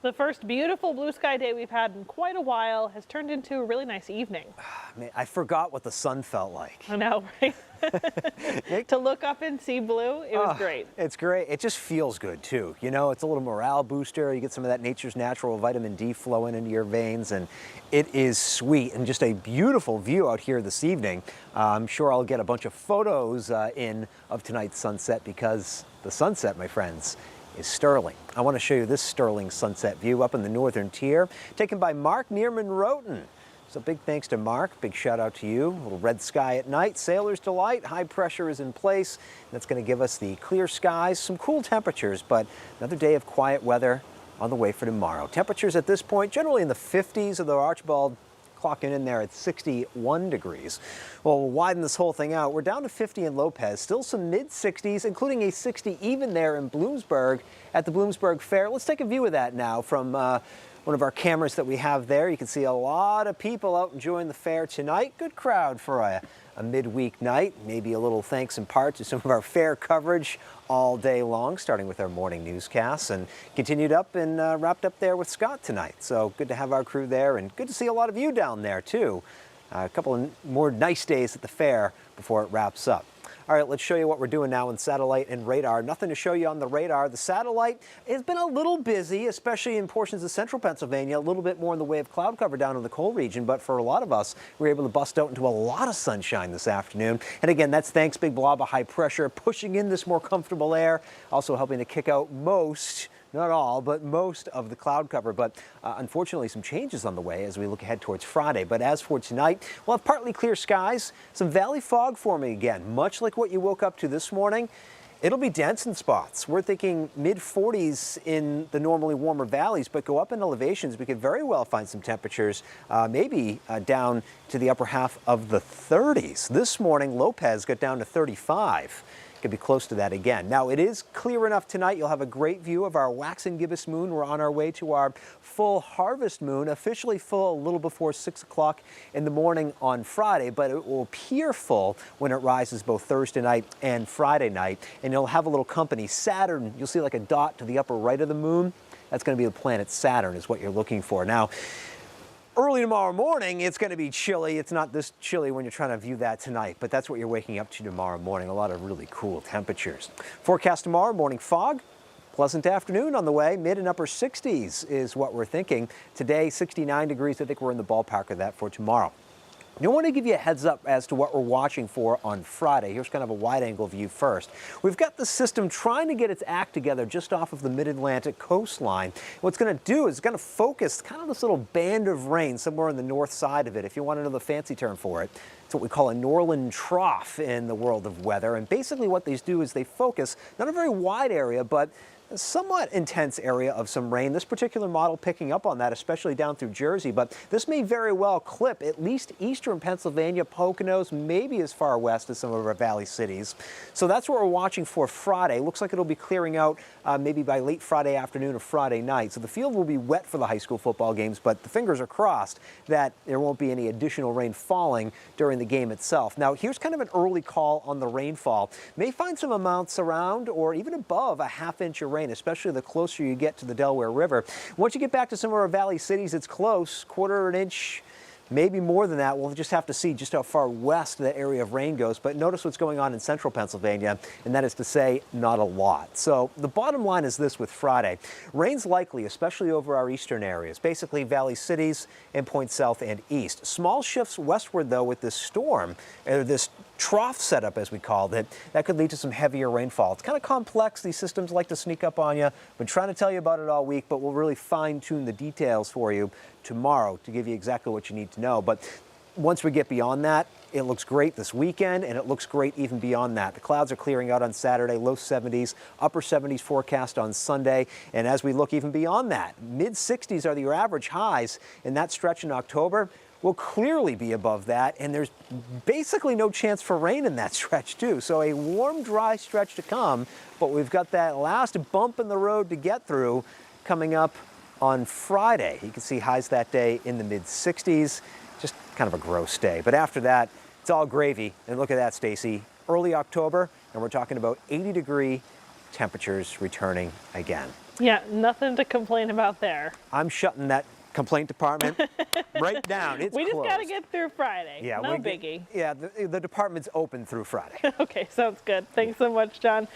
The first beautiful blue sky day we've had in quite a while has turned into a really nice evening. Man, I forgot what the sun felt like. I know, right? To look up and see blue, it was great. It's great. It just feels good too. You know, it's a little morale booster. You get some of that nature's natural vitamin D flowing into your veins, and it is sweet and just a beautiful view out here this evening. I'm sure I'll get a bunch of photos in of tonight's sunset because the sunset, my friends, is sterling. I want to show you this sterling sunset view up in the northern tier, taken by Mark near Monroton. So big thanks to Mark, big shout out to you. A little red sky at night, sailor's delight, high pressure is in place. That's going to give us the clear skies, some cool temperatures, but another day of quiet weather on the way for tomorrow. Temperatures at this point generally in the 50s, although Archibald clocking in there at 61 degrees. Well, we'll widen this whole thing out. We're down to 50 in Lopez, still some mid-60s, including a 60 even there in Bloomsburg at the Bloomsburg Fair. Let's take a view of that now from one of our cameras that we have there. You can see a lot of people out enjoying the fair tonight. Good crowd for a midweek night. Maybe a little thanks in part to some of our fair coverage all day long, starting with our morning newscasts and continued up and wrapped up there with Scott tonight. So good to have our crew there and good to see a lot of you down there too. A couple of more nice days at the fair before it wraps up. All right, let's show you what we're doing now in satellite and radar. Nothing to show you on the radar. The satellite has been a little busy, especially in portions of central Pennsylvania, a little bit more in the way of cloud cover down in the coal region. But for a lot of us, we were able to bust out into a lot of sunshine this afternoon. And again, that's thanks big blob of high pressure pushing in this more comfortable air, also helping to kick out most, not all, but most of the cloud cover. But unfortunately, some changes on the way as we look ahead towards Friday. But as for tonight, we'll have partly clear skies, some valley fog forming again, much like what you woke up to this morning. It'll be dense in spots. We're thinking mid-40s in the normally warmer valleys, but go up in elevations. We could very well find some temperatures, maybe down to the upper half of the 30s. This morning, Lopez got down to 35. Could be close to that again. Now, it is clear enough tonight. You'll have a great view of our waxing gibbous moon. We're on our way to our full harvest moon, officially full a little before 6 o'clock in the morning on Friday, but it will appear full when it rises both Thursday night and Friday night. And you'll have a little company. Saturn, you'll see like a dot to the upper right of the moon. That's going to be the planet Saturn is what you're looking for. Now, early tomorrow morning, it's going to be chilly. It's not this chilly when you're trying to view that tonight, but that's what you're waking up to tomorrow morning. A lot of really cool temperatures. Forecast tomorrow, morning fog. Pleasant afternoon on the way. Mid and upper 60s is what we're thinking. Today, 69 degrees. I think we're in the ballpark of that for tomorrow. I want to give you a heads up as to what we're watching for on Friday. Here's kind of a wide-angle view first. We've got the system trying to get its act together just off of the mid-Atlantic coastline. What it's going to do is it's going to focus kind of this little band of rain somewhere on the north side of it. If you want to know the fancy term for it, it's what we call a Norland trough in the world of weather. And basically what these do is they focus, not a very wide area, but a somewhat intense area of some rain. This particular model picking up on that, especially down through Jersey, but this may very well clip at least eastern Pennsylvania, Poconos, maybe as far west as some of our valley cities. So that's what we're watching for Friday. Looks like it'll be clearing out maybe by late Friday afternoon or Friday night. So the field will be wet for the high school football games, but the fingers are crossed that there won't be any additional rain falling during the game itself. Now, here's kind of an early call on the rainfall. May find some amounts around or even above a half-inch of rain, especially the closer you get to the Delaware River. Once you get back to some of our valley cities, it's close, quarter an inch, maybe more than that. We'll just have to see just how far west that area of rain goes. But notice what's going on in central Pennsylvania, and that is to say, not a lot. So the bottom line is this with Friday. Rain's likely, especially over our eastern areas, basically valley cities and points south and east. Small shifts westward, though, with this storm, or this trough setup, as we called it, that could lead to some heavier rainfall. It's kind of complex. These systems like to sneak up on you. Been trying to tell you about it all week, but we'll really fine-tune the details for you tomorrow to give you exactly what you need to know. But once we get beyond that, it looks great this weekend, and it looks great even beyond that. The clouds are clearing out on Saturday, low 70s, upper 70s forecast on Sunday. And as we look even beyond that, mid 60s are your average highs in that stretch in October. Will clearly be above that, and there's basically no chance for rain in that stretch too. So a warm, dry stretch to come, but we've got that last bump in the road to get through coming up on Friday. You can see highs that day in the mid-60s, just kind of a gross day. But after that, it's all gravy. And look at that, Stacy. Early October, and we're talking about 80-degree temperatures returning again. Yeah, nothing to complain about there. I'm shutting that complaint department right down. It's We just got to closed. get through Friday. Yeah, No biggie. yeah, the department's open through Friday. Okay, sounds good. Thanks so much, John.